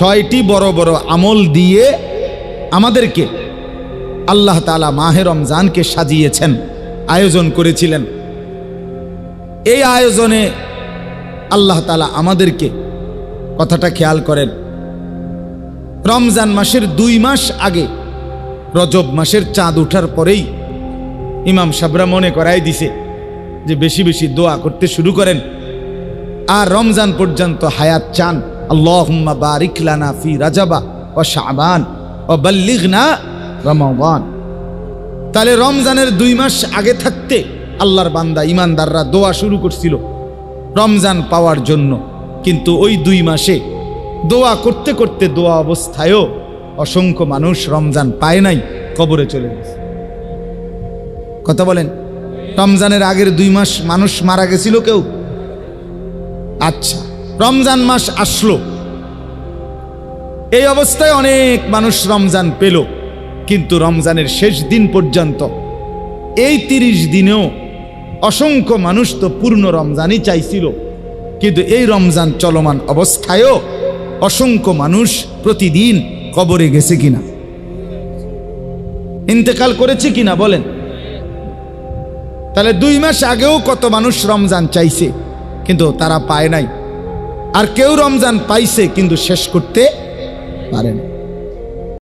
6টি বড় বড় আমল দিয়ে আমাদেরকে আল্লাহ তাআলা মাহে রমজানকে সাজিয়েছেন, আয়োজন করেছিলেন। এই আয়োজনে আল্লাহ তাআলা আমাদেরকে, কথাটা খেয়াল করেন, রমজান মাসের 2 মাস আগে রজব মাসের চাঁদ ওঠার পরেই ইমাম সাহেবরা মনে করাই দিছে যে বেশি বেশি দোয়া করতে শুরু করেন, আর রমজান পর্যন্ত হায়াত চান। আল্লাহুম্মা বারিক লানা ফি রাজাবা ওয়া শাবান ওয়া বাল্লিগনা রমাদান। তাহলে রমজানের 2 মাস আগে থাকতে আল্লাহর বান্দা ইমানদাররা দোয়া শুরু করছিল রমজান পাওয়ার জন্য। কিন্তু ওই 2 মাসে দোয়া করতে করতে দোয়া অবস্থায়ও অসংখ্য মানুষ রমজান পায় নাই, কবরে চলে গেছে। কথা বলেন, রমজানের আগের 2 মাস মানুষ মারা গেছিল কেউ? আচ্ছা, রমজান মাস আসলো, এই অবস্থায় অনেক মানুষ রমজান পেল, কিন্তু রমজানের শেষ দিন পর্যন্ত এই 30 দিনেও অসংখ্য মানুষ তো পূর্ণ রমজানই চাইছিল, কিন্তু এই রমজান চলমান অবস্থায়ও অসংখ্য মানুষ প্রতিদিন কবরে গেছে কিনা, ইন্তেকাল করেছে কিনা বলেন? তাহলে 2 মাস আগেও কত মানুষ রমজান চাইছে কিন্তু তারা পায় নাই, আর কেউ রমজান পাইছে কিন্তু শেষ করতে পারে না।